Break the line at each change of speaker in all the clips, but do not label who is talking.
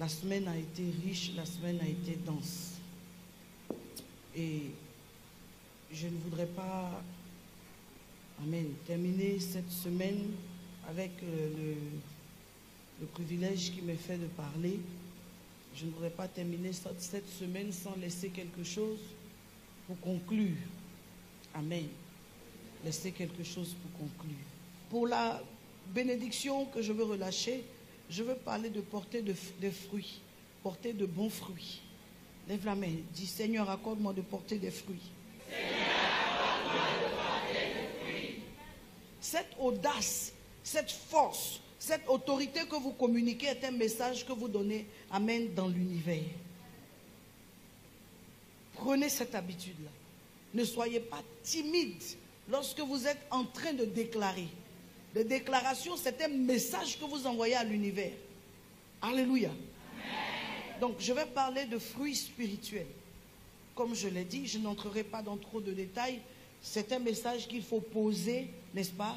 La semaine a été riche, la semaine a été dense. Et je ne voudrais pas, amen, terminer cette semaine avec le privilège qui m'est fait de parler. Je ne voudrais pas terminer cette semaine sans laisser quelque chose pour conclure. Amen. Laisser quelque chose pour conclure. Pour la bénédiction que je veux relâcher, je veux parler de porter de fruits, porter de bons fruits. Lève la main, dis Seigneur, accorde-moi de porter des fruits.
Seigneur, accorde-moi de porter des fruits.
Cette audace, cette force, cette autorité que vous communiquez est un message que vous donnez, amen, dans l'univers. Prenez cette habitude-là. Ne soyez pas timide lorsque vous êtes en train de déclarer. Les déclarations, c'est un message que vous envoyez à l'univers. Alléluia. Amen. Donc, je vais parler de fruits spirituels. Comme je l'ai dit, je n'entrerai pas dans trop de détails. C'est un message qu'il faut poser, n'est-ce pas?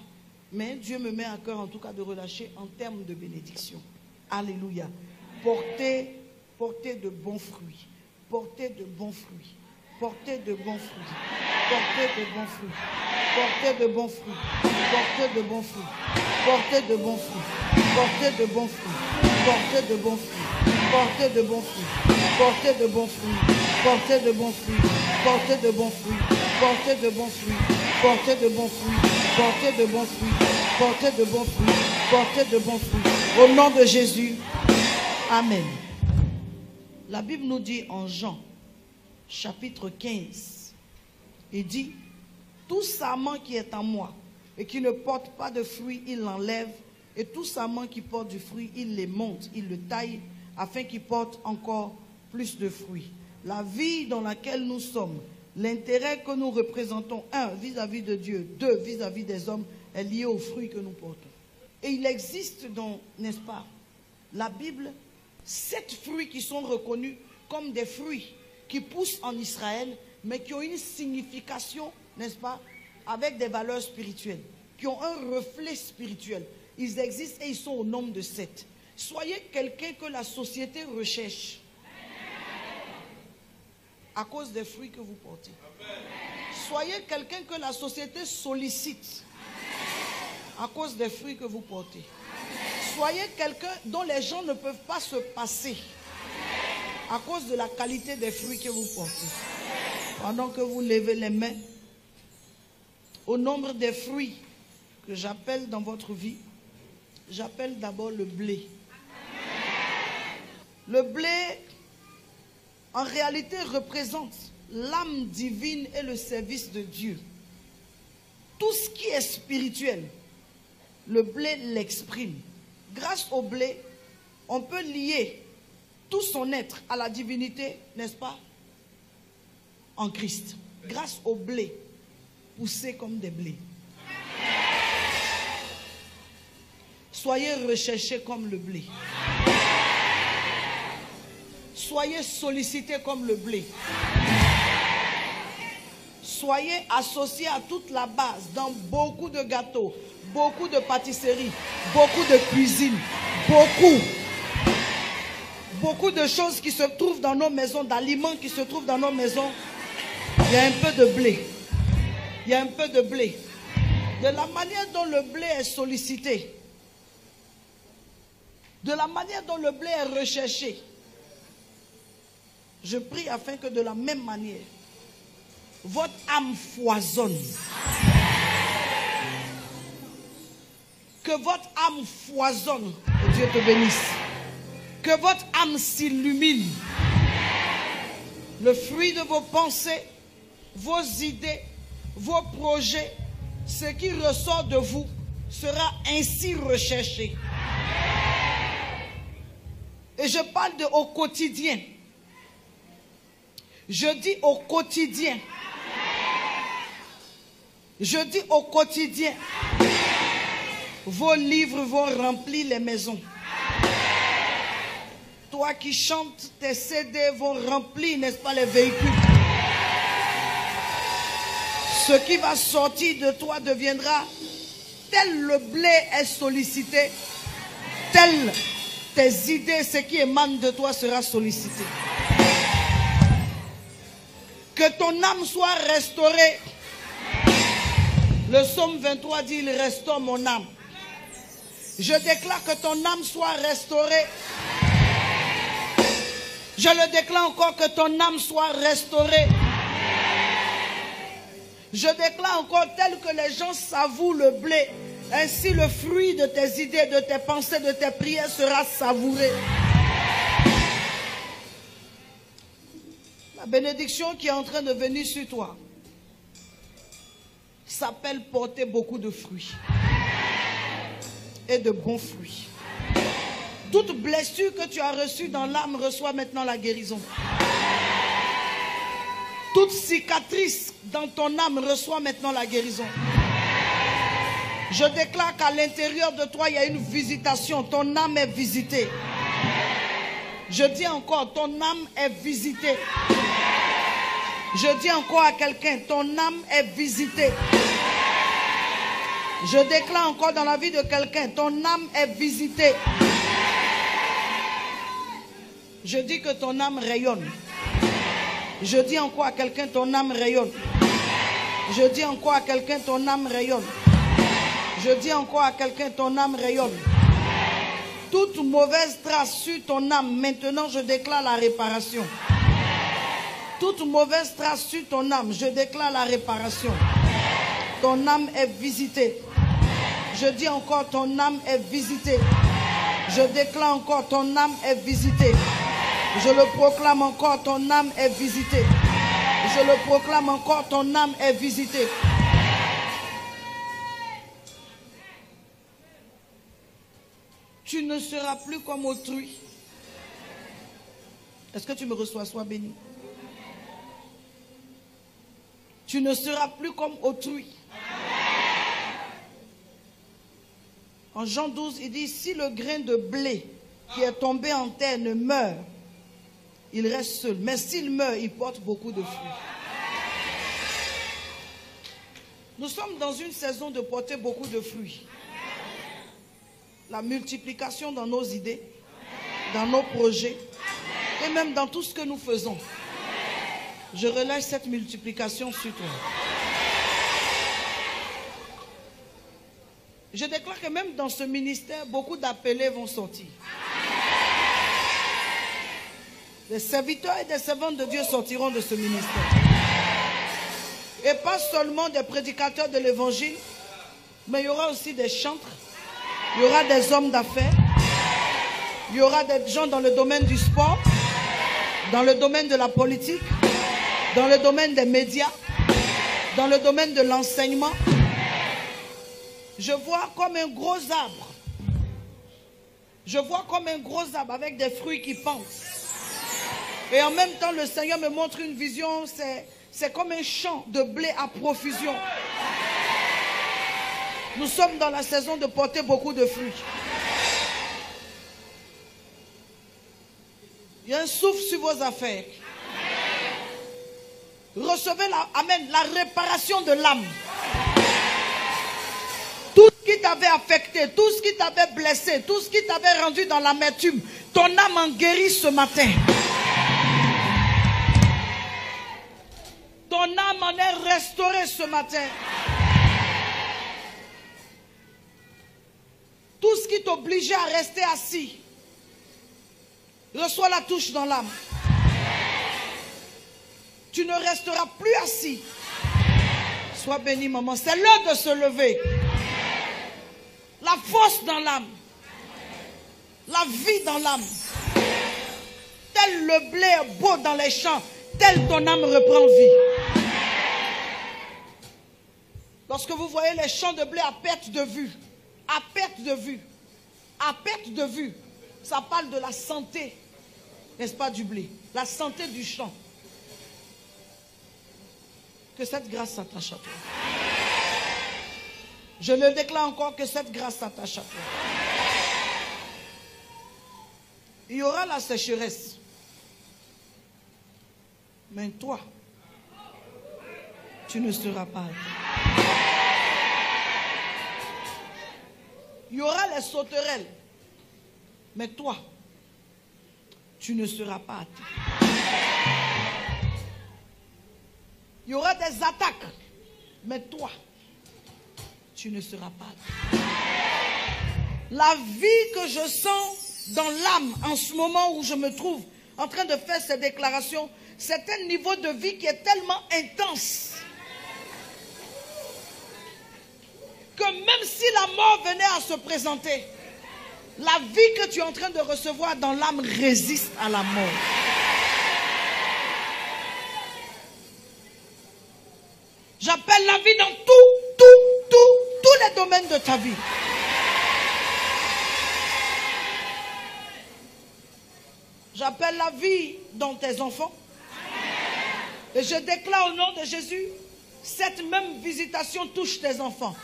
Mais Dieu me met à cœur, en tout cas, de relâcher en termes de bénédiction. Alléluia. Portez de bons fruits. Portez de bons fruits. Portez de bons fruits. Portez de bons fruits. Portez de bons fruits. Portez de bons fruits. Portez de bons fruits. Portez de bons fruits. Portez de bons fruits. Portez de bons fruits. Portez de bons fruits. Portez de bons fruits. Portez de bons fruits. Portez de bons fruits. Portez de bons fruits. Portez de bons fruits. Portez de bons fruits. Portez de bons fruits. Au nom de Jésus. Amen. La Bible nous dit en Jean, chapitre 15, il dit, tout sarment qui est en moi et qui ne porte pas de fruit, il l'enlève, et tout sarment qui porte du fruit, il les monte, il le taille, afin qu'il porte encore plus de fruits. La vie dans laquelle nous sommes, l'intérêt que nous représentons, un, vis-à-vis de Dieu, deux, vis-à-vis des hommes, est lié aux fruits que nous portons. Et il existe dans, n'est-ce pas, la Bible, 7 fruits qui sont reconnus comme des fruits qui poussent en Israël, mais qui ont une signification, n'est-ce pas, avec des valeurs spirituelles, qui ont un reflet spirituel. Ils existent et ils sont au nombre de 7. Soyez quelqu'un que la société recherche à cause des fruits que vous portez. Soyez quelqu'un que la société sollicite à cause des fruits que vous portez. Soyez quelqu'un dont les gens ne peuvent pas se passer à cause de la qualité des fruits que vous portez. Pendant que vous levez les mains, au nombre des fruits que j'appelle dans votre vie, j'appelle d'abord le blé. Le blé, en réalité, représente l'âme divine et le service de Dieu. Tout ce qui est spirituel, le blé l'exprime. Grâce au blé, on peut lier tout son être à la divinité, n'est-ce pas, en Christ. Grâce au blé, poussé comme des blés. Soyez recherchés comme le blé. Soyez sollicités comme le blé. Soyez associés à toute la base dans beaucoup de gâteaux, beaucoup de pâtisseries, beaucoup de cuisine, beaucoup de choses qui se trouvent dans nos maisons, d'aliments qui se trouvent dans nos maisons. Il y a un peu de blé. Il y a un peu de blé. De la manière dont le blé est sollicité, de la manière dont le blé est recherché, je prie afin que de la même manière, votre âme foisonne. Que votre âme foisonne. Que Dieu te bénisse. Que votre âme s'illumine. Le fruit de vos pensées, vos idées, vos projets, ce qui ressort de vous sera ainsi recherché. Et je parle au quotidien. Je dis au quotidien. Je dis au quotidien. Vos livres vont remplir les maisons. Toi qui chantes, tes CD vont remplir, n'est-ce pas, les véhicules. Ce qui va sortir de toi deviendra, tel le blé est sollicité, tel tes idées, ce qui émane de toi sera sollicité. Que ton âme soit restaurée. Le psaume 23 dit, il restaure mon âme. Je déclare que ton âme soit restaurée. Je le déclare encore, que ton âme soit restaurée. Je déclare encore, tel que les gens savourent le blé, ainsi le fruit de tes idées, de tes pensées, de tes prières sera savouré. La bénédiction qui est en train de venir sur toi s'appelle porter beaucoup de fruits et de bons fruits. Toute blessure que tu as reçue dans l'âme reçoit maintenant la guérison. Toute cicatrice dans ton âme reçoit maintenant la guérison. Je déclare qu'à l'intérieur de toi, il y a une visitation. Ton âme est visitée. Je dis encore, ton âme est visitée. Je dis encore à quelqu'un, ton âme est visitée. Je déclare encore dans la vie de quelqu'un, ton âme est visitée. Je dis que ton âme rayonne. Je dis encore à quelqu'un, ton âme rayonne. Je dis encore à quelqu'un, ton âme rayonne. Je dis encore à quelqu'un, ton âme rayonne. Toute mauvaise trace sur ton âme, maintenant je déclare la réparation. Toute mauvaise trace sur ton âme, je déclare la réparation. Ton âme est visitée. Je dis encore, ton âme est visitée. Je déclare encore, ton âme est visitée. Je le proclame encore, ton âme est visitée. Je le proclame encore, ton âme est visitée. Tu ne seras plus comme autrui. Est-ce que tu me reçois? Sois béni. Tu ne seras plus comme autrui. En Jean 12, il dit, si le grain de blé qui est tombé en terre ne meurt, il reste seul. Mais s'il meurt, il porte beaucoup de fruits. Nous sommes dans une saison de porter beaucoup de fruits. La multiplication dans nos idées, dans nos projets, et même dans tout ce que nous faisons. Je relâche cette multiplication sur toi. Je déclare que même dans ce ministère, beaucoup d'appelés vont sortir. Des serviteurs et des servantes de Dieu sortiront de ce ministère. Et pas seulement des prédicateurs de l'évangile, mais il y aura aussi des chantres, il y aura des hommes d'affaires, il y aura des gens dans le domaine du sport, dans le domaine de la politique, dans le domaine des médias, dans le domaine de l'enseignement. Je vois comme un gros arbre. Je vois comme un gros arbre avec des fruits qui pendent. Et en même temps, le Seigneur me montre une vision, c'est comme un champ de blé à profusion. Nous sommes dans la saison de porter beaucoup de fruits. Il y a un souffle sur vos affaires. Recevez la réparation de l'âme. Tout ce qui t'avait affecté, tout ce qui t'avait blessé, tout ce qui t'avait rendu dans l'amertume, ton âme en guérit ce matin. Ton âme en est restaurée ce matin. Tout ce qui t'obligeait à rester assis, reçois la touche dans l'âme. Tu ne resteras plus assis. Sois béni, maman. C'est l'heure de se lever. La force dans l'âme. La vie dans l'âme. Tel le blé est beau dans les champs, tel ton âme reprend vie. Lorsque vous voyez les champs de blé à perte de vue, à perte de vue, à perte de vue, ça parle de la santé, n'est-ce pas, du blé, la santé du champ. Que cette grâce s'attache à toi. Je le déclare encore, que cette grâce s'attache à toi. Il y aura la sécheresse. Mais toi, tu ne seras pas. Il y aura les sauterelles. Mais toi, tu ne seras pas atteint. Il y aura des attaques. Mais toi, tu ne seras pas atteint. La vie que je sens dans l'âme en ce moment où je me trouve en train de faire ces déclarations, c'est un niveau de vie qui est tellement intense que même si la mort venait à se présenter, la vie que tu es en train de recevoir dans l'âme résiste à la mort. J'appelle la vie dans tous les domaines de ta vie. J'appelle la vie dans tes enfants. Et je déclare au nom de Jésus, cette même visitation touche tes enfants.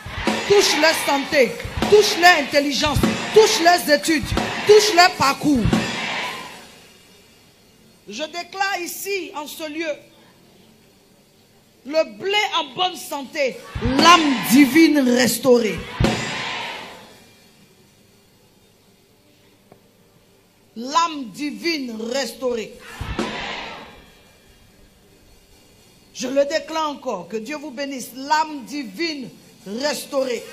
Touche leur santé, touche leur intelligence, touche leurs études, touche leur parcours. Je déclare ici, en ce lieu, le blé en bonne santé, l'âme divine restaurée. L'âme divine restaurée. Je le déclare encore, que Dieu vous bénisse, l'âme divine restaurée.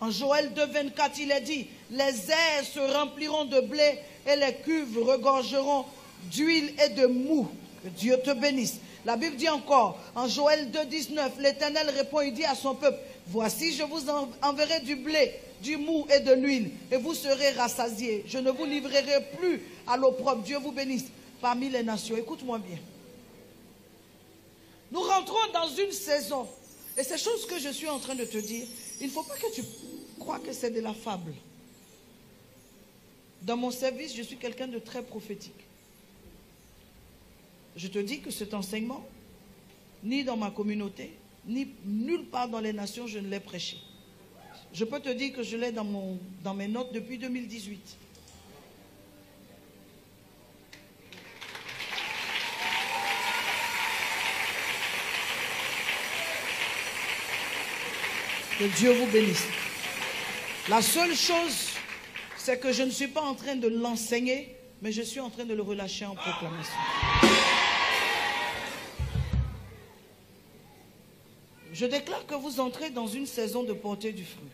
En Joël 2, 24, il est dit, les airs se rempliront de blé et les cuves regorgeront d'huile et de mou. Que Dieu te bénisse. La Bible dit encore, en Joël 2, 19, l'Éternel répond, il dit à son peuple, voici je vous enverrai du blé, du mou et de l'huile, et vous serez rassasiés. Je ne vous livrerai plus à l'opprobre. Dieu vous bénisse parmi les nations. Écoute-moi bien. Nous rentrons dans une saison, et ces choses que je suis en train de te dire, il ne faut pas que tu crois que c'est de la fable. Dans mon service, je suis quelqu'un de très prophétique. Je te dis que cet enseignement, ni dans ma communauté, ni nulle part dans les nations, je ne l'ai prêché. Je peux te dire que je l'ai dans mes notes depuis 2018. Que Dieu vous bénisse. La seule chose, c'est que je ne suis pas en train de l'enseigner, mais je suis en train de le relâcher en proclamation. Je déclare que vous entrez dans une saison de portée du fruit.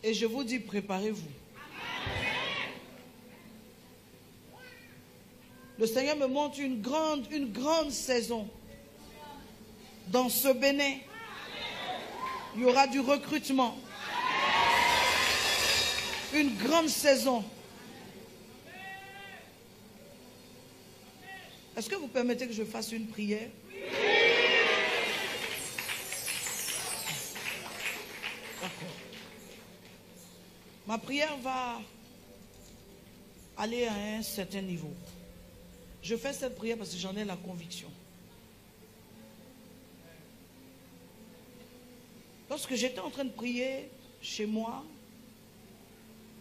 Et je vous dis, préparez-vous. Le Seigneur me montre une grande saison. Dans ce Bénin, il y aura du recrutement. Une grande saison. Est-ce que vous permettez que je fasse une prière? D'accord. Ma prière va aller à un certain niveau. Je fais cette prière parce que j'en ai la conviction. Lorsque j'étais en train de prier chez moi,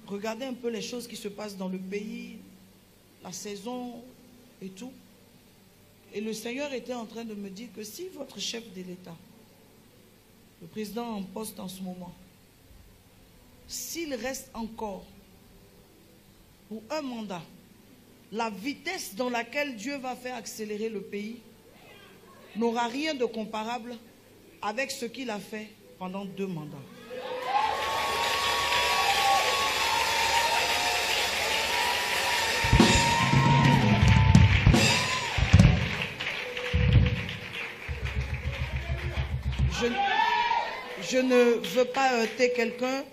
regarder un peu les choses qui se passent dans le pays, la saison et tout, et le Seigneur était en train de me dire que si votre chef de l'État, le président en poste en ce moment, s'il reste encore pour un mandat, la vitesse dans laquelle Dieu va faire accélérer le pays n'aura rien de comparable avec ce qu'il a fait pendant 2 mandats. Je ne veux pas heurter quelqu'un,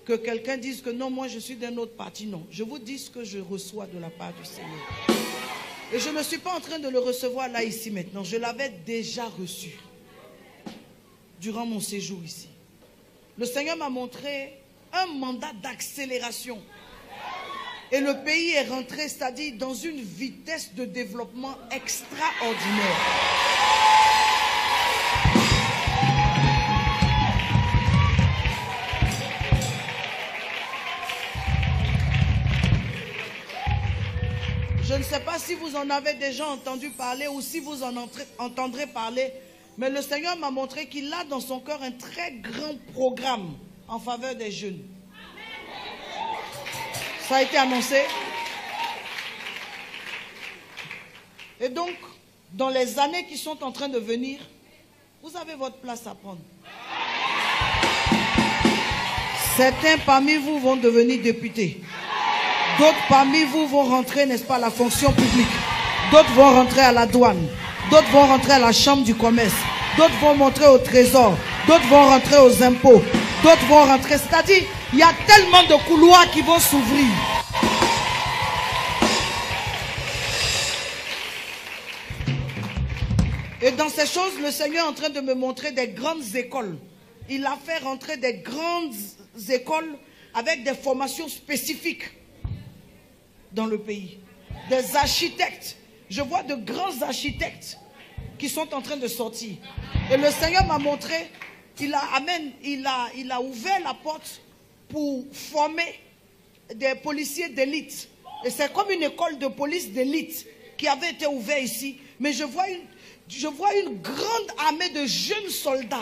que quelqu'un dise que non, moi je suis d'un autre parti. Non, je vous dis ce que je reçois de la part du Seigneur. Et je ne suis pas en train de le recevoir là, ici, maintenant. Je l'avais déjà reçu durant mon séjour ici. Le Seigneur m'a montré un mandat d'accélération. Et le pays est rentré, c'est-à-dire dans une vitesse de développement extraordinaire. Je ne sais pas si vous en avez déjà entendu parler ou si vous en entendrez parler, Mais le Seigneur m'a montré qu'il a dans son cœur un très grand programme en faveur des jeunes. Ça a été annoncé. Et donc, dans les années qui sont en train de venir, vous avez votre place à prendre. Certains parmi vous vont devenir députés. D'autres parmi vous vont rentrer, n'est-ce pas, à la fonction publique. D'autres vont rentrer à la douane. D'autres vont rentrer à la chambre du commerce. D'autres vont rentrer au trésor. D'autres vont rentrer aux impôts. D'autres vont rentrer. C'est-à-dire, il y a tellement de couloirs qui vont s'ouvrir. Et dans ces choses, le Seigneur est en train de me montrer des grandes écoles. Il a fait rentrer des grandes écoles avec des formations spécifiques dans le pays. Des architectes. Je vois de grands architectes qui sont en train de sortir. Et le Seigneur m'a montré, il a ouvert la porte pour former des policiers d'élite. Et c'est comme une école de police d'élite qui avait été ouverte ici. Mais je vois une grande armée de jeunes soldats.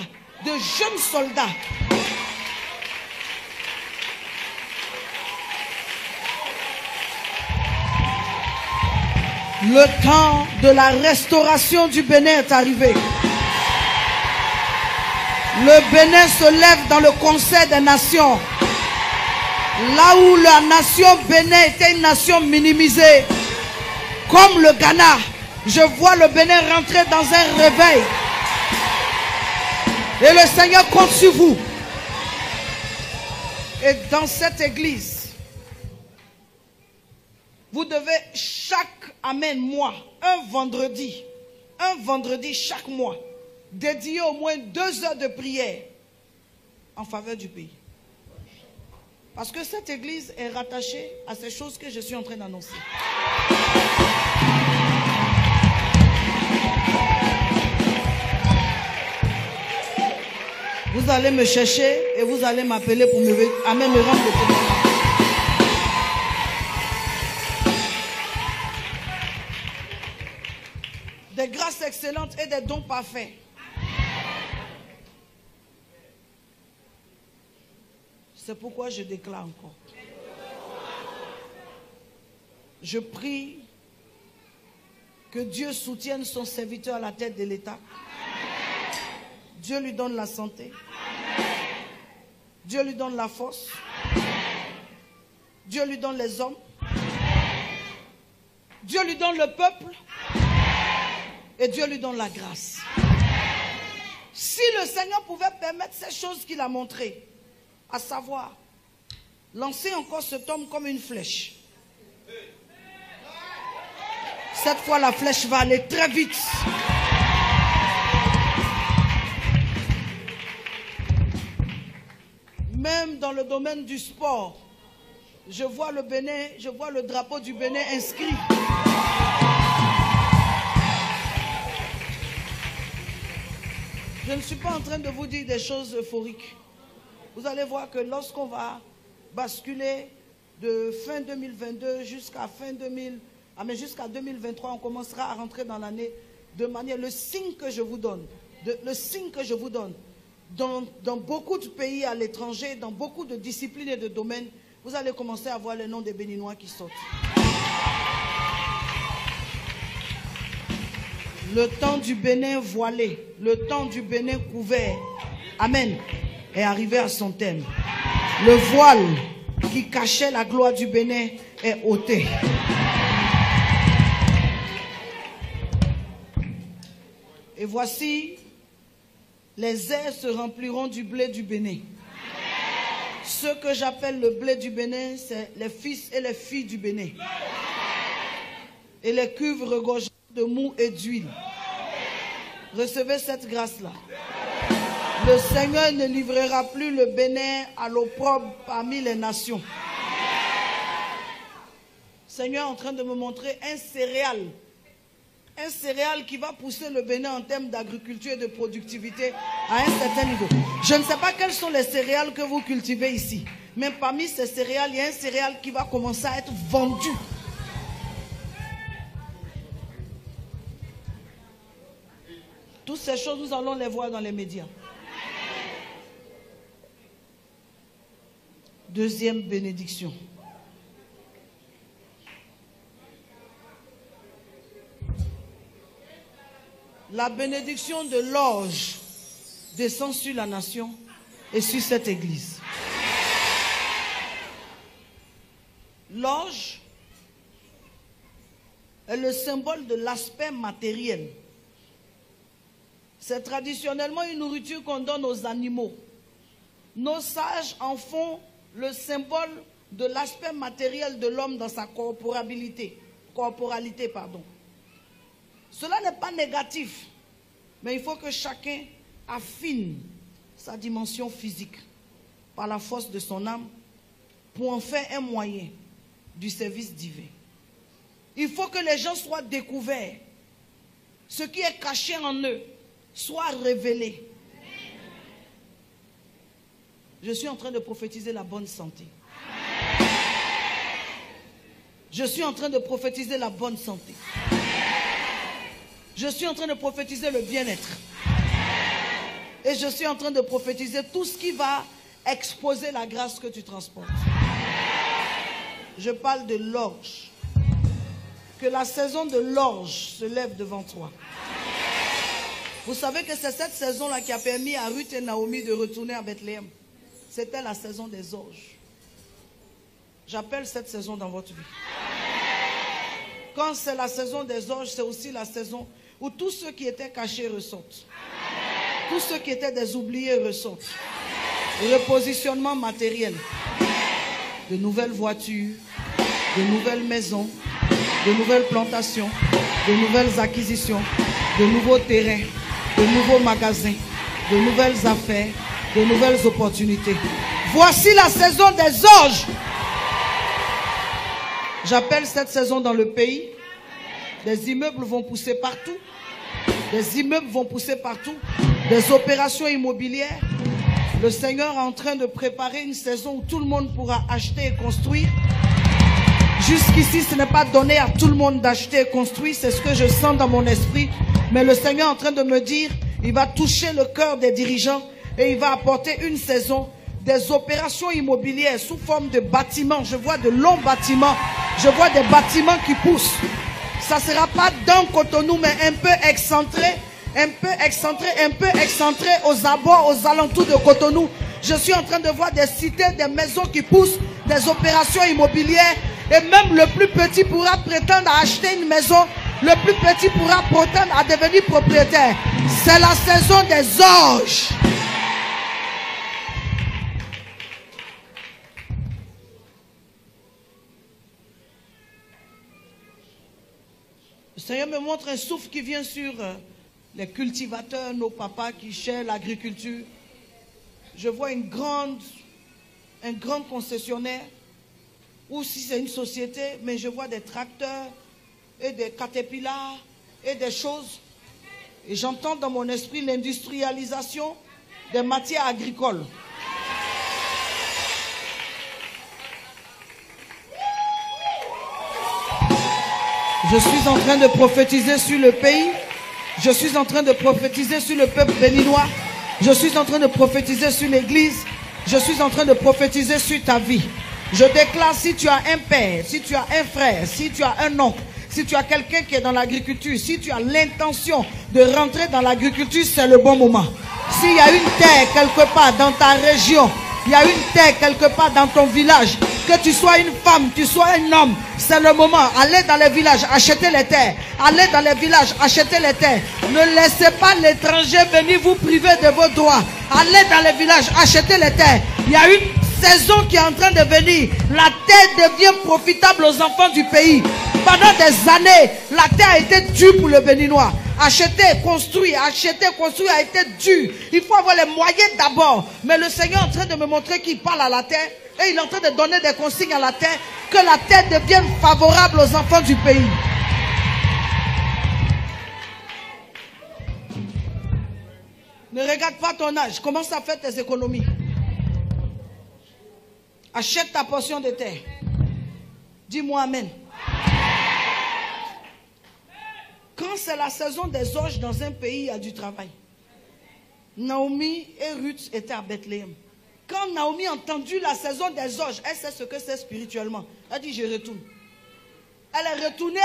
Le temps de la restauration du Bénin est arrivé. Le Bénin se lève dans le Conseil des Nations. Là où la nation Bénin était une nation minimisée, comme le Ghana, je vois le Bénin rentrer dans un réveil. Et le Seigneur compte sur vous. Et dans cette église, vous devez chaque mois, un vendredi chaque mois, dédier au moins 2 heures de prière en faveur du pays. Parce que cette église est rattachée à ces choses que je suis en train d'annoncer. Vous allez me chercher et vous allez m'appeler pour me rendre le témoignage. Des grâces excellentes et des dons parfaits. C'est pourquoi je déclare encore. Je prie que Dieu soutienne son serviteur à la tête de l'État. Dieu lui donne la santé. Dieu lui donne la force. Dieu lui donne les hommes. Dieu lui donne le peuple. Et Dieu lui donne la grâce. Si le Seigneur pouvait permettre ces choses qu'il a montrées, à savoir, lancer encore cet homme comme une flèche. Cette fois, la flèche va aller très vite. Même dans le domaine du sport, je vois le Bénin, je vois le drapeau du Bénin inscrit. Je ne suis pas en train de vous dire des choses euphoriques. Vous allez voir que lorsqu'on va basculer de fin 2022 jusqu'à jusqu'à 2023, on commencera à rentrer dans l'année de manière, le signe que je vous donne, dans beaucoup de pays à l'étranger, dans beaucoup de disciplines et de domaines, vous allez commencer à voir les noms des Béninois qui sortent. Le temps du Bénin voilé, le temps du Bénin couvert, amen, est arrivé à son terme. Le voile qui cachait la gloire du Bénin est ôté. Et voici, les airs se rempliront du blé du Bénin. Ce que j'appelle le blé du Bénin, c'est les fils et les filles du Bénin. Et les cuves regorgeront de mou et d'huile. Recevez cette grâce-là. Le Seigneur ne livrera plus le Bénin à l'opprobre parmi les nations. Le Seigneur est en train de me montrer un céréal qui va pousser le Bénin en termes d'agriculture et de productivité à un certain niveau. Je ne sais pas quels sont les céréales que vous cultivez ici, mais parmi ces céréales, il y a un céréal qui va commencer à être vendu. Tout toutes ces choses, nous allons les voir dans les médias. Deuxième bénédiction. La bénédiction de l'orge descend sur la nation et sur cette église. L'orge est le symbole de l'aspect matériel. C'est traditionnellement une nourriture qu'on donne aux animaux. Nos sages en font le symbole de l'aspect matériel de l'homme dans sa corporalité. Cela n'est pas négatif, mais il faut que chacun affine sa dimension physique par la force de son âme pour en faire un moyen du service divin. Il faut que les gens soient découverts. Ce qui est caché en eux soit révélé. Je suis en train de prophétiser la bonne santé. Je suis en train de prophétiser la bonne santé. Je suis en train de prophétiser le bien-être. Et je suis en train de prophétiser tout ce qui va exposer la grâce que tu transportes. Je parle de l'orge. Que la saison de l'orge se lève devant toi. Vous savez que c'est cette saison-là qui a permis à Ruth et Naomi de retourner à Bethléem. C'était la saison des orges. J'appelle cette saison dans votre vie. Quand c'est la saison des orges, c'est aussi la saison où tous ceux qui étaient cachés ressortent. Tous ceux qui étaient des oubliés ressortent. Repositionnement matériel. De nouvelles voitures, de nouvelles maisons, de nouvelles plantations, de nouvelles acquisitions, de nouveaux terrains, de nouveaux magasins, de nouvelles affaires, de nouvelles opportunités. Voici la saison des orges. J'appelle cette saison dans le pays. Des immeubles vont pousser partout. Des immeubles vont pousser partout. Des opérations immobilières. Le Seigneur est en train de préparer une saison où tout le monde pourra acheter et construire. Jusqu'ici, ce n'est pas donné à tout le monde d'acheter et construire. C'est ce que je sens dans mon esprit. Mais le Seigneur est en train de me dire, il va toucher le cœur des dirigeants et il va apporter une saison des opérations immobilières sous forme de bâtiments. Je vois de longs bâtiments. Je vois des bâtiments qui poussent. Ça ne sera pas dans Cotonou, mais un peu excentré aux abords, aux alentours de Cotonou. Je suis en train de voir des cités, des maisons qui poussent, des opérations immobilières. Et même le plus petit pourra prétendre à acheter une maison. Le plus petit pourra prétendre à devenir propriétaire. C'est la saison des orges. Le Seigneur me montre un souffle qui vient sur les cultivateurs, nos papas qui cherchent l'agriculture. Je vois un grand concessionnaire, ou si c'est une société, mais je vois des tracteurs et des caterpillars et des choses. Et j'entends dans mon esprit l'industrialisation des matières agricoles. Je suis en train de prophétiser sur le pays. Je suis en train de prophétiser sur le peuple béninois. Je suis en train de prophétiser sur l'église. Je suis en train de prophétiser sur ta vie. Je déclare, si tu as un père, si tu as un frère, si tu as un oncle, si tu as quelqu'un qui est dans l'agriculture, si tu as l'intention de rentrer dans l'agriculture, c'est le bon moment. S'il y a une terre quelque part dans ta région, il y a une terre quelque part dans ton village, que tu sois une femme, tu sois un homme, c'est le moment. Allez dans les villages, achetez les terres. Allez dans les villages, achetez les terres. Ne laissez pas l'étranger venir vous priver de vos droits. Allez dans les villages, achetez les terres. Il y a une saison qui est en train de venir. La terre devient profitable aux enfants du pays. Pendant des années, la terre a été dure pour le Béninois. Acheter, construire a été dur. Il faut avoir les moyens d'abord. Mais le Seigneur est en train de me montrer qu'il parle à la terre. Et il est en train de donner des consignes à la terre. Que la terre devienne favorable aux enfants du pays. Ne regarde pas ton âge. Commence à faire tes économies. Achète ta portion de terre. Dis-moi amen. Quand c'est la saison des orges dans un pays, il y a du travail. Naomi et Ruth étaient à Bethléem. Quand Naomi a entendu la saison des orges, elle sait ce que c'est spirituellement. Elle dit, je retourne. Elle est retournée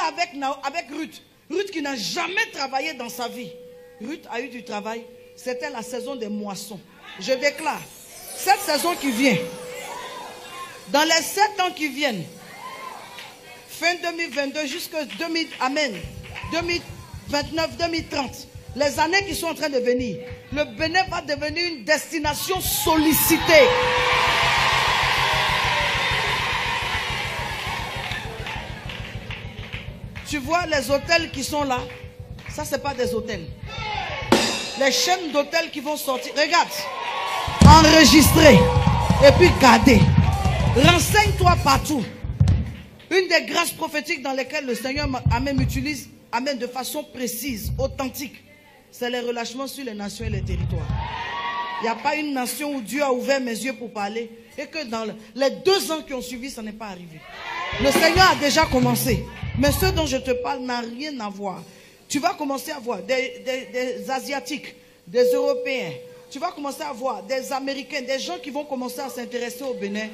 avec Ruth. Ruth qui n'a jamais travaillé dans sa vie. Ruth a eu du travail. C'était la saison des moissons. Je déclare, cette saison qui vient, dans les 7 ans qui viennent, fin 2022 jusqu'à 2029, 2030, les années qui sont en train de venir, le Bénin va devenir une destination sollicitée. Tu vois les hôtels qui sont là, ça c'est pas des hôtels. Les chaînes d'hôtels qui vont sortir, regarde, enregistrer et puis garder. Renseigne-toi partout. Une des grâces prophétiques dans lesquelles le Seigneur utilise de façon précise, authentique, c'est les relâchements sur les nations et les territoires. Il n'y a pas une nation où Dieu a ouvert mes yeux pour parler et que dans les 2 ans qui ont suivi, ça n'est pas arrivé. Le Seigneur a déjà commencé. Mais ce dont je te parle n'a rien à voir. Tu vas commencer à voir des Asiatiques, des Européens. Tu vas commencer à voir des Américains, des gens qui vont commencer à s'intéresser au Bénin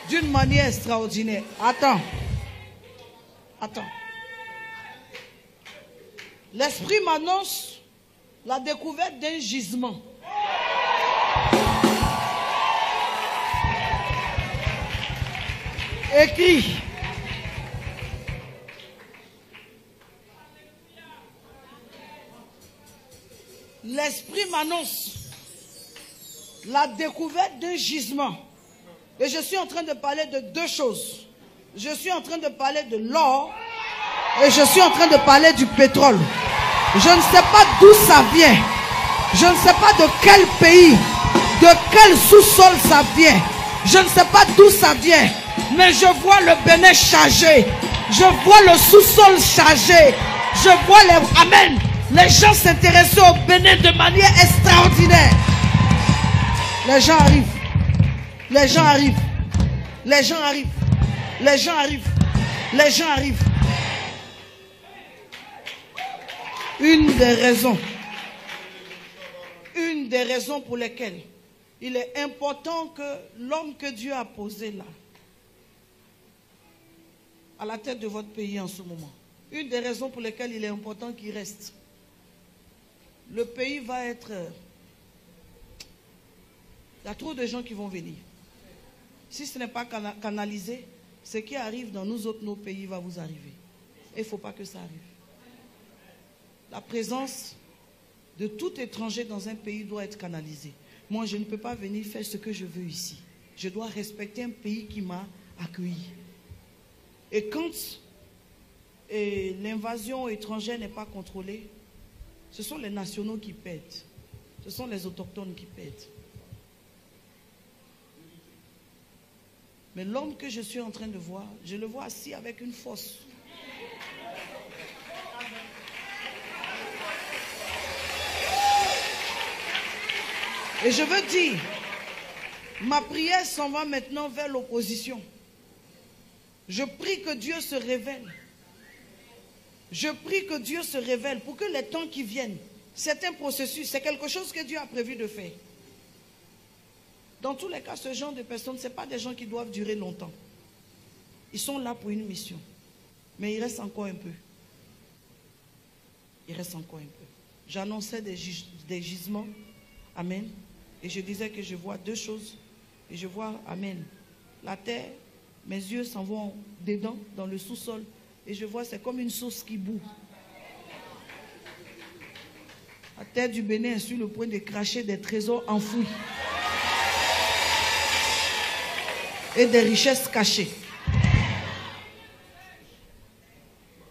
d'une manière extraordinaire. Attends. L'Esprit m'annonce la découverte d'un gisement. Écrit. L'Esprit m'annonce la découverte d'un gisement. Et je suis en train de parler de 2 choses. Je suis en train de parler de l'or et je suis en train de parler du pétrole. Je ne sais pas d'où ça vient. Je ne sais pas de quel pays, de quel sous-sol ça vient. Je ne sais pas d'où ça vient. Mais je vois le Bénin chargé. Je vois le sous-sol chargé. Je vois les... Amen. Les gens s'intéressaient au Bénin de manière extraordinaire. Les gens arrivent. Les gens arrivent. Les gens arrivent. Les gens arrivent. Les gens arrivent. Une des raisons pour lesquelles il est important que l'homme que Dieu a posé là, à la tête de votre pays en ce moment, une des raisons pour lesquelles il est important qu'il reste, le pays va être... Il y a trop de gens qui vont venir. Si ce n'est pas canalisé, ce qui arrive dans nous autres, nos pays, va vous arriver. Et il ne faut pas que ça arrive. La présence de tout étranger dans un pays doit être canalisée. Moi, je ne peux pas venir faire ce que je veux ici. Je dois respecter un pays qui m'a accueilli. Et quand l'invasion étrangère n'est pas contrôlée, ce sont les nationaux qui pètent. Ce sont les autochtones qui pètent. Mais l'homme que je suis en train de voir, je le vois assis avec une force. Et je veux dire, ma prière s'en va maintenant vers l'opposition. Je prie que Dieu se révèle. Je prie que Dieu se révèle pour que les temps qui viennent, c'est un processus, c'est quelque chose que Dieu a prévu de faire. Dans tous les cas, ce genre de personnes, ce n'est pas des gens qui doivent durer longtemps. Ils sont là pour une mission. Mais il reste encore un peu. Il reste encore un peu. J'annonçais des gisements. Amen. Et je disais que je vois 2 choses. Et je vois, amen, la terre, mes yeux s'en vont dedans, dans le sous-sol. Et je vois, c'est comme une source qui bout. La terre du Bénin est sur le point de cracher des trésors enfouis. Et des richesses cachées.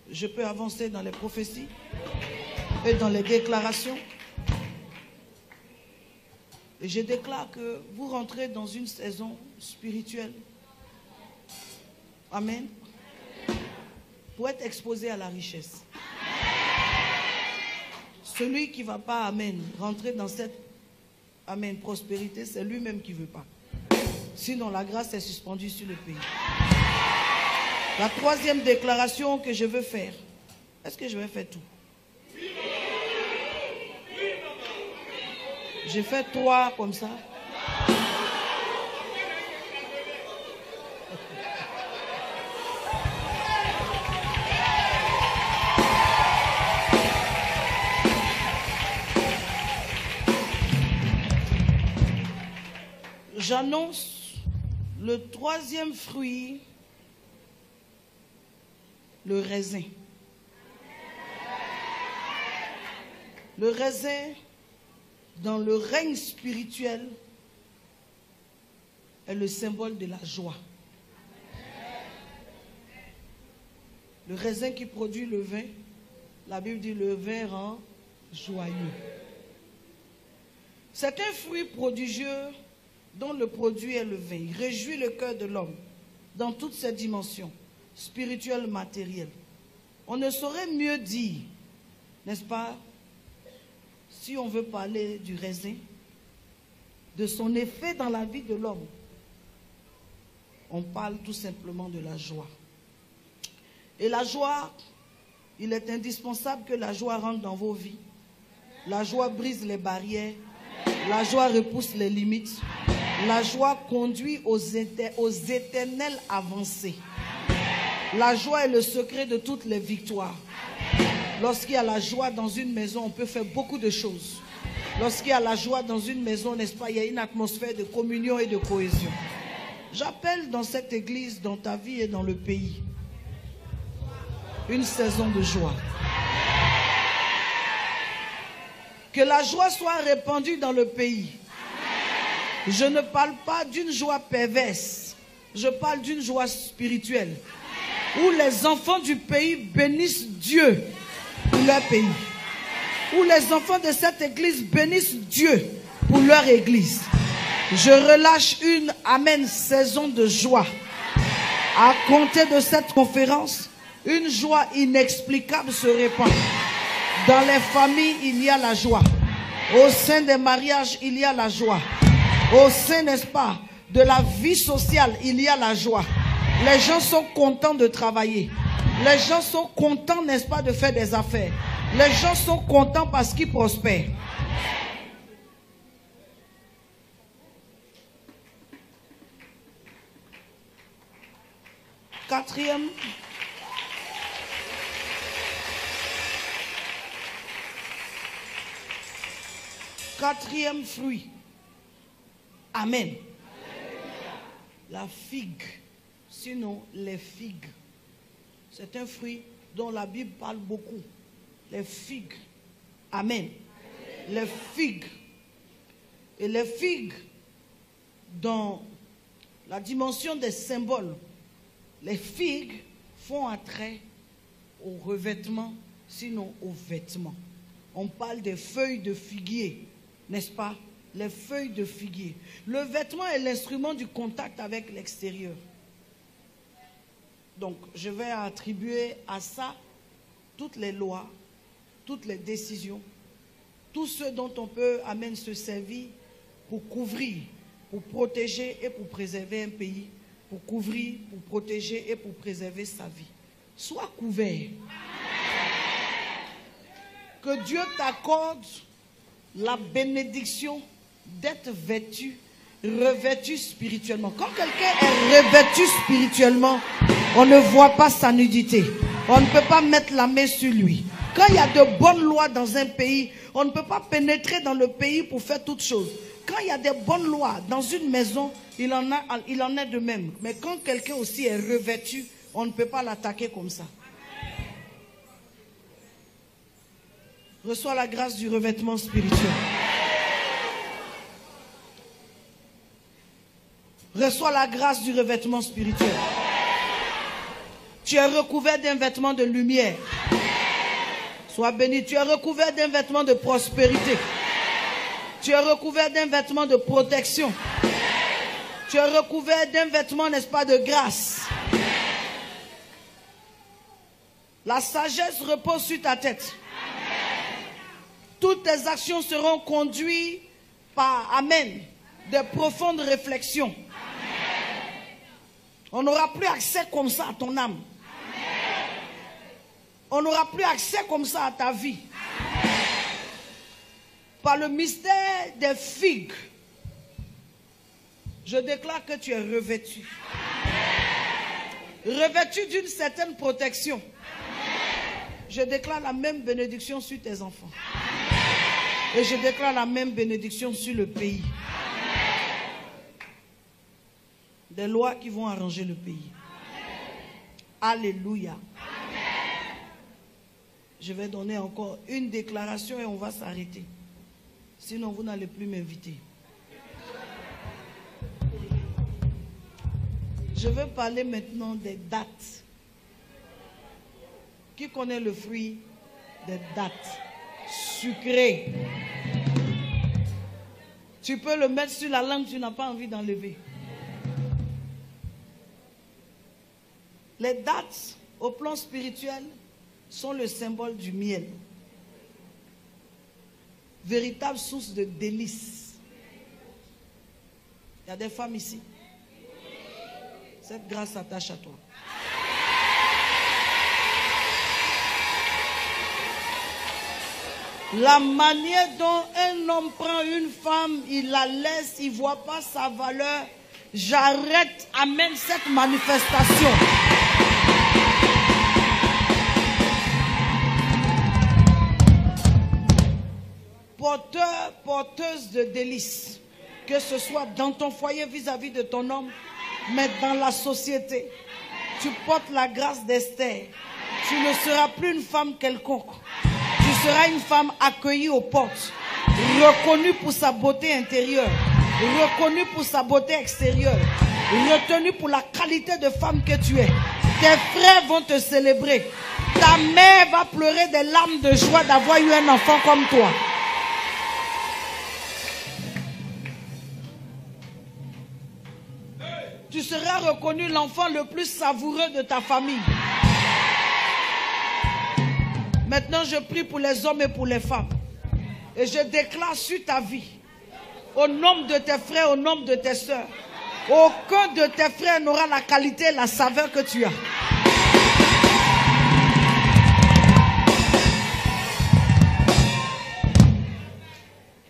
Je peux avancer dans les prophéties et dans les déclarations. Et je déclare que vous rentrez dans une saison spirituelle. Amen. Pour être exposé à la richesse. Celui qui ne va pas, amen, rentrer dans cette, amen, prospérité, c'est lui-même qui ne veut pas. Sinon, la grâce est suspendue sur le pays. La 3e déclaration que je veux faire. Est-ce que je vais faire tout? J'ai fait 3 comme ça. J'annonce le 3e fruit, le raisin. Le raisin, dans le règne spirituel, est le symbole de la joie. Le raisin qui produit le vin, la Bible dit le vin rend joyeux. C'est un fruit prodigieux dont le produit est le vin. Il réjouit le cœur de l'homme dans toutes ses dimensions, spirituelles, matérielles. On ne saurait mieux dire, n'est-ce pas, si on veut parler du raisin, de son effet dans la vie de l'homme. On parle tout simplement de la joie. Et la joie, il est indispensable que la joie rentre dans vos vies. La joie brise les barrières. La joie repousse les limites. La joie conduit aux éternelles avancées. La joie est le secret de toutes les victoires. Lorsqu'il y a la joie dans une maison, on peut faire beaucoup de choses. Lorsqu'il y a la joie dans une maison, n'est-ce pas, il y a une atmosphère de communion et de cohésion. J'appelle dans cette église, dans ta vie et dans le pays, une saison de joie. Que la joie soit répandue dans le pays. Je ne parle pas d'une joie perverse. Je parle d'une joie spirituelle. Où les enfants du pays bénissent Dieu pour leur pays. Où les enfants de cette église bénissent Dieu pour leur église. Je relâche une amen saison de joie. À compter de cette conférence, une joie inexplicable se répand. Dans les familles, il y a la joie. Au sein des mariages, il y a la joie. Au sein, n'est-ce pas, de la vie sociale, il y a la joie. Les gens sont contents de travailler. Les gens sont contents, n'est-ce pas, de faire des affaires. Les gens sont contents parce qu'ils prospèrent. Quatrième fruit. Amen. La figue, sinon les figues. C'est un fruit dont la Bible parle beaucoup. Les figues. Amen. Les figues. Et les figues, dans la dimension des symboles, les figues font attrait au revêtement, sinon aux vêtements. On parle des feuilles de figuier, n'est-ce pas? Les feuilles de figuier. Le vêtement est l'instrument du contact avec l'extérieur. Donc, je vais attribuer à ça toutes les lois, toutes les décisions, tout ce dont on peut, amen, se servir pour couvrir, pour protéger et pour préserver un pays, pour couvrir, pour protéger et pour préserver sa vie. Sois couvert. Que Dieu t'accorde la bénédiction d'être vêtu, revêtu spirituellement. Quand quelqu'un est revêtu spirituellement, on ne voit pas sa nudité. On ne peut pas mettre la main sur lui. Quand il y a de bonnes lois dans un pays, on ne peut pas pénétrer dans le pays pour faire toutes choses. Quand il y a des bonnes lois dans une maison, il en est de même. Mais quand quelqu'un aussi est revêtu, on ne peut pas l'attaquer comme ça. Reçois la grâce du revêtement spirituel. Reçois la grâce du revêtement spirituel. Tu es recouvert d'un vêtement de lumière. Sois béni. Tu es recouvert d'un vêtement de prospérité. Tu es recouvert d'un vêtement de protection. Tu es recouvert d'un vêtement, n'est-ce pas, de grâce. La sagesse repose sur ta tête. Toutes tes actions seront conduites par, amen, de profondes réflexions. On n'aura plus accès comme ça à ton âme. On n'aura plus accès comme ça à ta vie. Par le mystère des figues, je déclare que tu es revêtu. Revêtu d'une certaine protection. Je déclare la même bénédiction sur tes enfants. Et je déclare la même bénédiction sur le pays. Des lois qui vont arranger le pays. Alléluia. Je vais donner encore une déclaration et on va s'arrêter. Sinon, vous n'allez plus m'inviter. Je veux parler maintenant des dattes. Qui connaît le fruit des dattes? Sucré. Tu peux le mettre sur la langue, tu n'as pas envie d'enlever. Les dattes, au plan spirituel, sont le symbole du miel. Véritable source de délices. Il y a des femmes ici. Cette grâce s'attache à toi. La manière dont un homme prend une femme, il la laisse, il ne voit pas sa valeur. J'arrête, amène cette manifestation. Porteur, porteuse de délices, que ce soit dans ton foyer vis-à-vis de ton homme, mais dans la société. Tu portes la grâce d'Esther. Tu ne seras plus une femme quelconque. Tu seras une femme accueillie aux portes, reconnue pour sa beauté intérieure, reconnue pour sa beauté extérieure, retenue pour la qualité de femme que tu es. Tes frères vont te célébrer. Ta mère va pleurer des larmes de joie d'avoir eu un enfant comme toi. Tu seras reconnu l'enfant le plus savoureux de ta famille. Maintenant, je prie pour les hommes et pour les femmes. Et je déclare sur ta vie, au nom de tes frères, au nom de tes soeurs, aucun de tes frères n'aura la qualité et la saveur que tu as.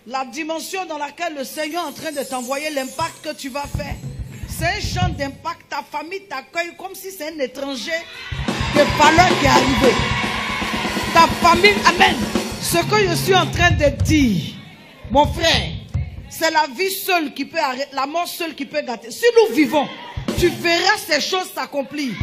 La dimension dans laquelle le Seigneur est en train de t'envoyer, l'impact que tu vas faire, c'est un genre d'impact. Ta famille t'accueille comme si c'est un étranger de valeur qui est arrivé. Ta famille, amen. Ce que je suis en train de dire, mon frère, c'est la vie seule qui peut arrêter, la mort seule qui peut gâter. Si nous vivons, tu verras ces choses s'accomplir.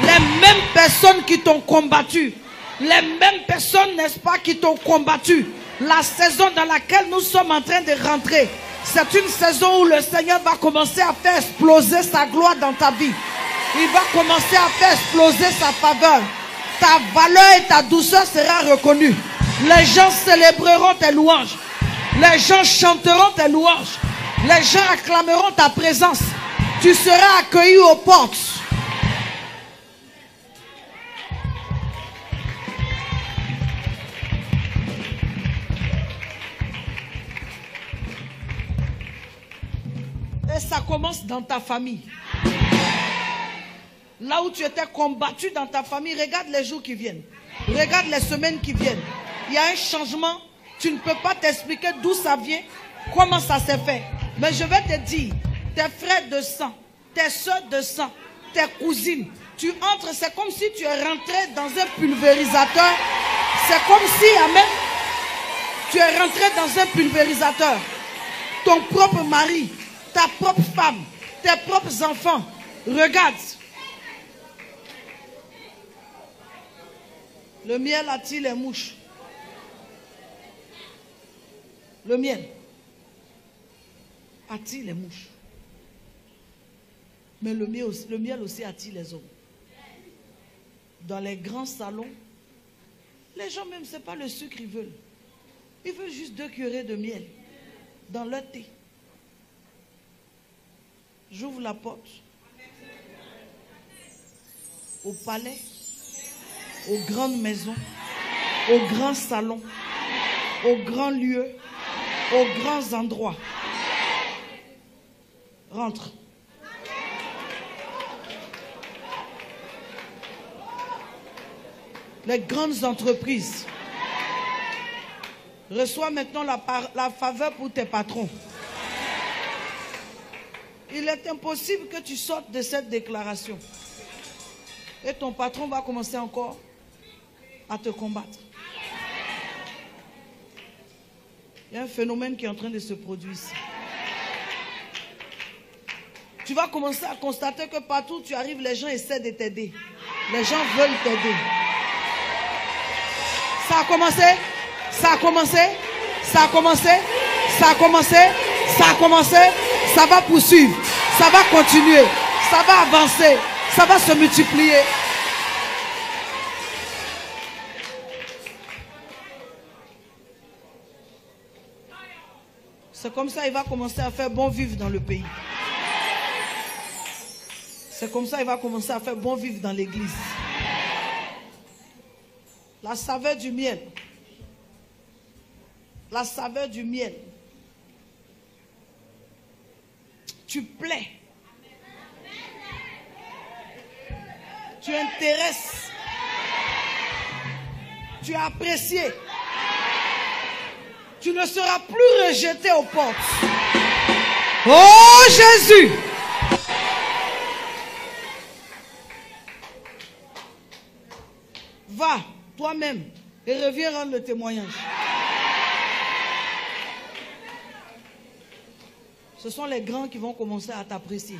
Les mêmes personnes qui t'ont combattu, les mêmes personnes, n'est-ce pas, qui t'ont combattu. La saison dans laquelle nous sommes en train de rentrer, c'est une saison où le Seigneur va commencer à faire exploser sa gloire dans ta vie. Il va commencer à faire exploser sa faveur. Ta valeur et ta douceur sera reconnue. Les gens célébreront tes louanges. Les gens chanteront tes louanges. Les gens acclameront ta présence. Tu seras accueilli aux portes. Et ça commence dans ta famille. Là où tu étais combattu dans ta famille, regarde les jours qui viennent. Regarde les semaines qui viennent. Il y a un changement. Tu ne peux pas t'expliquer d'où ça vient, comment ça s'est fait. Mais je vais te dire, tes frères de sang, tes soeurs de sang, tes cousines, tu entres, c'est comme si tu es rentré dans un pulvérisateur. C'est comme si, amen, tu es rentré dans un pulvérisateur. Ton propre mari, ta propre femme, tes propres enfants. Regarde. Le miel attire les mouches. Le miel attire les mouches. Mais le miel aussi attire les hommes. Dans les grands salons, les gens même, ce n'est pas le sucre qu'ils veulent. Ils veulent juste 2 cuillerées de miel dans leur thé. J'ouvre la porte. Au palais, aux grandes maisons, aux grands salons, aux grands lieux, aux grands endroits. Rentre. Les grandes entreprises, Reçois maintenant la faveur pour tes patrons. Il est impossible que tu sortes de cette déclaration. Et ton patron va commencer encore à te combattre. Il y a un phénomène qui est en train de se produire ici. Tu vas commencer à constater que partout où tu arrives, les gens essaient de t'aider. Les gens veulent t'aider. Ça a commencé, ça a commencé, ça a commencé, ça a commencé, ça a commencé, ça va poursuivre, ça va continuer, ça va avancer, ça va se multiplier. C'est comme ça qu'il va commencer à faire bon vivre dans le pays. C'est comme ça qu'il va commencer à faire bon vivre dans l'église. La saveur du miel. La saveur du miel. Tu plais. Tu intéresses. Tu es apprécié. Tu ne seras plus rejeté aux portes. Oh Jésus! Va toi-même et reviens rendre le témoignage. Ce sont les grands qui vont commencer à t'apprécier.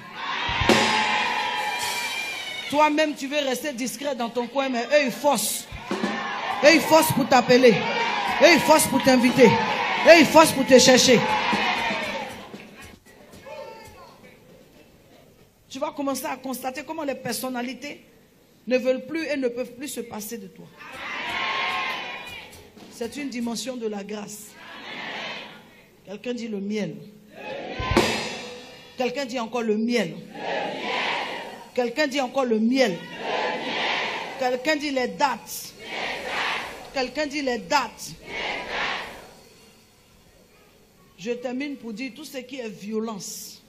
Toi-même, tu veux rester discret dans ton coin, mais eux, ils forcent. Eux, ils forcent pour t'appeler. Eux, ils forcent pour t'inviter. Eux, ils forcent pour te chercher. Tu vas commencer à constater comment les personnalités ne veulent plus et ne peuvent plus se passer de toi. C'est une dimension de la grâce. Quelqu'un dit le miel. Quelqu'un dit encore le miel. Quelqu'un dit encore le miel. Quelqu'un dit les dates. Quelqu'un dit les dates. Je termine pour dire tout ce qui est violence.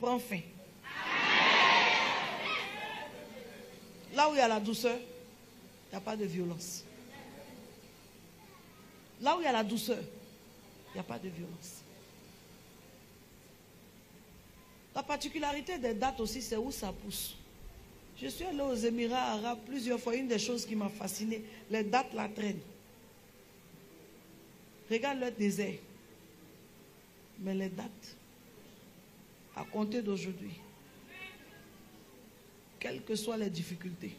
Prends fin. Là où il y a la douceur, il n'y a pas de violence. Là où il y a la douceur, il n'y a pas de violence. La particularité des dates aussi, c'est où ça pousse. Je suis allé aux Émirats arabes plusieurs fois. Une des choses qui m'a fasciné, les dates la traînent. Regarde leur désert. Mais les dates, à compter d'aujourd'hui, quelles que soient les difficultés,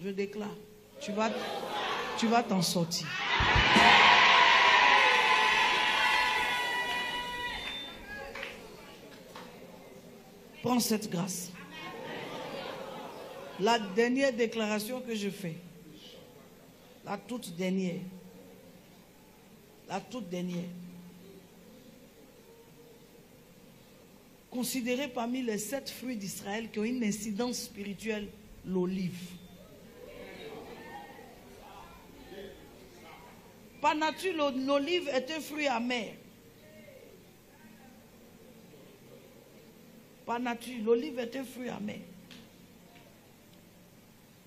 je déclare, tu vas t'en sortir. Prends cette grâce. La dernière déclaration que je fais, la toute dernière, considérée parmi les 7 fruits d'Israël qui ont une incidence spirituelle, l'olive. Par nature, l'olive est un fruit amer. Par nature, l'olive est un fruit amer.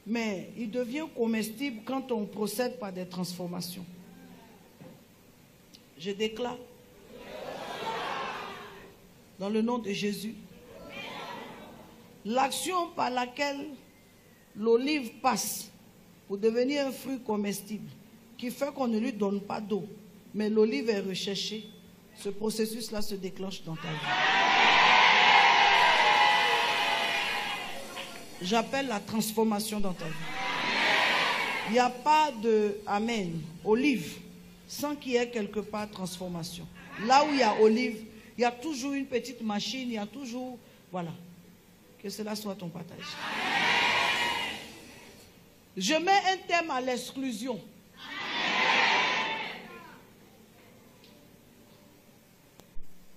Mais il devient comestible quand on procède par des transformations. Je déclare, dans le nom de Jésus, l'action par laquelle l'olive passe pour devenir un fruit comestible, qui fait qu'on ne lui donne pas d'eau, mais l'olive est recherchée, ce processus-là se déclenche dans ta vie. J'appelle la transformation dans ta vie. Il n'y a pas de amen, olive, sans qu'il y ait quelque part transformation. Là où il y a olive, il y a toujours une petite machine, il y a toujours... Voilà. Que cela soit ton partage. Je mets un terme à l'exclusion.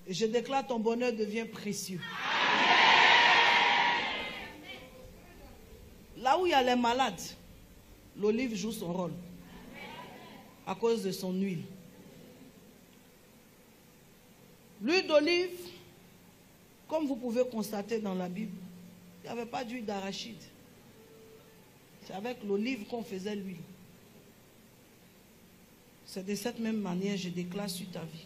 Et je déclare ton bonheur devient précieux. Là où il y a les malades, l'olive joue son rôle à cause de son huile. L'huile d'olive, comme vous pouvez constater dans la Bible, il n'y avait pas d'huile d'arachide. C'est avec l'olive qu'on faisait l'huile. C'est de cette même manière que je déclare sur ta vie.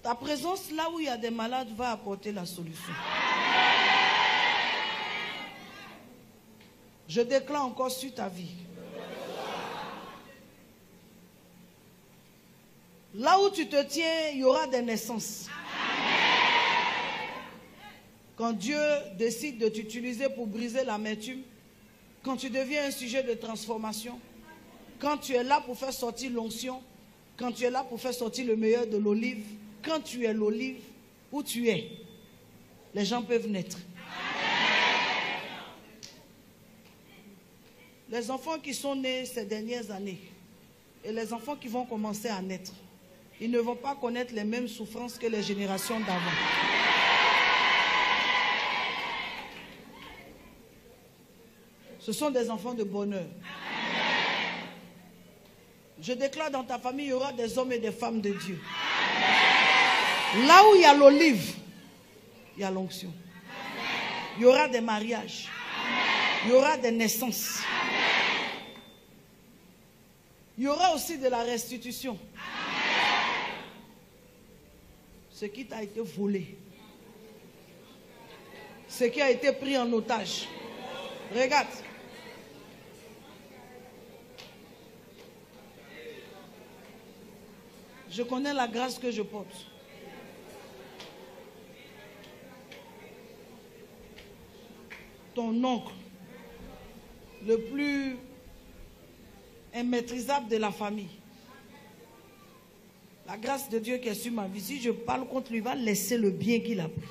Ta présence là où il y a des malades va apporter la solution. Je déclare encore sur ta vie. Là où tu te tiens, il y aura des naissances. Quand Dieu décide de t'utiliser pour briser l'amertume, quand tu deviens un sujet de transformation, quand tu es là pour faire sortir l'onction, quand tu es là pour faire sortir le meilleur de l'olive, quand tu es l'olive, où tu es, les gens peuvent naître. Les enfants qui sont nés ces dernières années et les enfants qui vont commencer à naître, ils ne vont pas connaître les mêmes souffrances que les générations d'avant. Ce sont des enfants de bonheur. Je déclare dans ta famille, il y aura des hommes et des femmes de Dieu. Là où il y a l'olive, il y a l'onction. Il y aura des mariages. Il y aura des naissances. Il y aura aussi de la restitution. Ce qui t'a été volé. Ce qui a été pris en otage. Regarde. Je connais la grâce que je porte. Ton oncle, le plus immaîtrisable de la famille. La grâce de Dieu qui est sur ma vie, si je parle contre lui, il va laisser le bien qu'il a pris.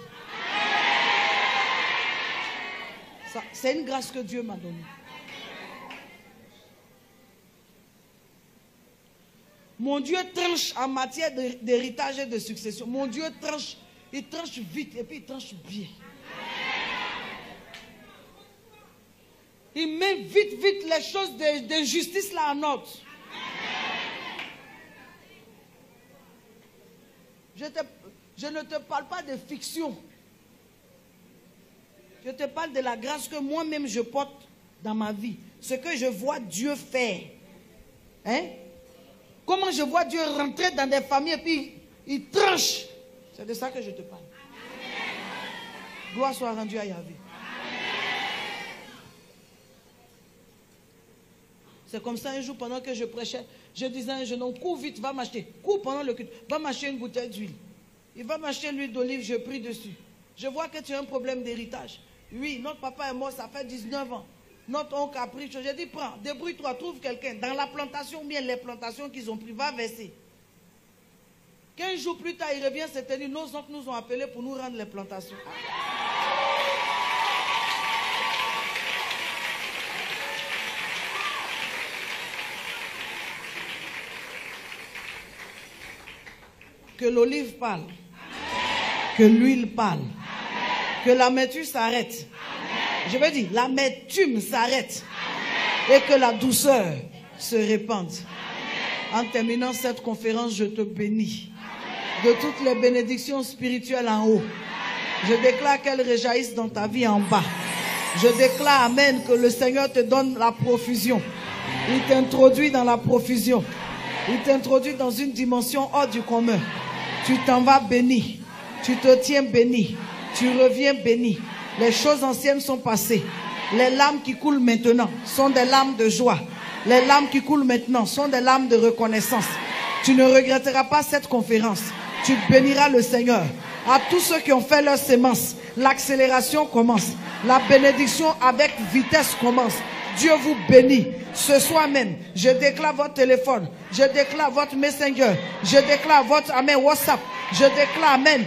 C'est une grâce que Dieu m'a donnée. Mon Dieu tranche en matière d'héritage et de succession. Mon Dieu tranche, il tranche vite et puis il tranche bien. Il met vite les choses de justice là en ordre. Je ne te parle pas de fiction. Je te parle de la grâce que moi-même je porte dans ma vie. Ce que je vois Dieu faire. Hein? Comment je vois Dieu rentrer dans des familles et puis il tranche. C'est de ça que je te parle. Gloire soit rendue à Yahvé. C'est comme ça un jour pendant que je prêchais, je disais à un jeune homme, cours vite, va m'acheter. Cours pendant le culte, va m'acheter une bouteille d'huile. Il va m'acheter l'huile d'olive, je prie dessus. Je vois que tu as un problème d'héritage. Oui, notre papa est mort, ça fait 19 ans. Notre oncle a pris, j'ai dit, prends, débrouille-toi, trouve quelqu'un. Dans la plantation, bien les plantations qu'ils ont pris, va verser. 15 jours plus tard, il revient se tenir. Nos oncles nous ont appelés pour nous rendre les plantations. Que l'olive parle. Amen. Que l'huile parle. Amen. Que l'amertume s'arrête. Je veux dire, l'amertume s'arrête. Et que la douceur se répande. Amen. En terminant cette conférence, je te bénis. Amen. De toutes les bénédictions spirituelles en haut. Je déclare qu'elles réjaillissent dans ta vie en bas. Je déclare, amen, que le Seigneur te donne la profusion. Il t'introduit dans la profusion. Il t'introduit dans une dimension hors du commun. Tu t'en vas béni. Tu te tiens béni. Tu reviens béni. Les choses anciennes sont passées. Les larmes qui coulent maintenant sont des larmes de joie. Les larmes qui coulent maintenant sont des larmes de reconnaissance. Tu ne regretteras pas cette conférence. Tu béniras le Seigneur. À tous ceux qui ont fait leur sémence, l'accélération commence. La bénédiction avec vitesse commence. Dieu vous bénit. Ce soir même, je déclare votre téléphone, je déclare votre messenger, je déclare votre amen, WhatsApp, je déclare amen,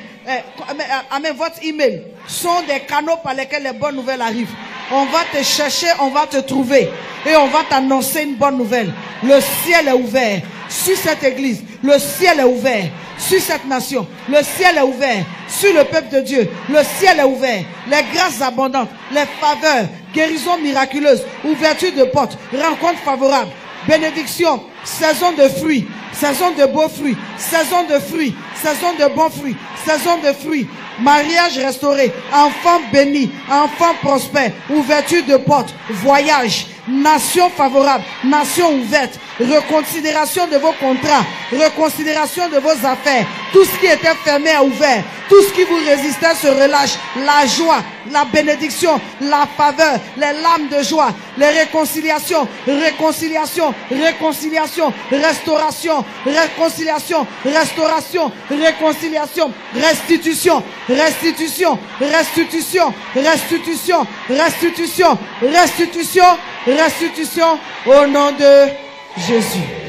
votre email. Sont des canaux par lesquels les bonnes nouvelles arrivent. On va te chercher, on va te trouver et on va t'annoncer une bonne nouvelle. Le ciel est ouvert sur cette église. Le ciel est ouvert sur cette nation. Le ciel est ouvert sur le peuple de Dieu. Le ciel est ouvert. Les grâces abondantes, les faveurs, guérisons miraculeuses, ouverture de portes, rencontres favorables, bénédictions, saison de fruits, saison de beaux fruits, saison de fruits, saison de bons fruits, saison de fruits, mariage restauré, enfants bénis, enfants prospères, ouverture de portes, voyage, nation favorable, nation ouverte, reconsidération de vos contrats, reconsidération de vos affaires. Tout ce qui était fermé a ouvert. Tout ce qui vous résistait se relâche. La joie, la bénédiction, la faveur, les larmes de joie, les réconciliations, réconciliation, réconciliation, restauration, réconciliation, restauration, réconciliation, restitution, restitution, restitution, restitution, restitution, restitution, restitution, au nom de Jésus.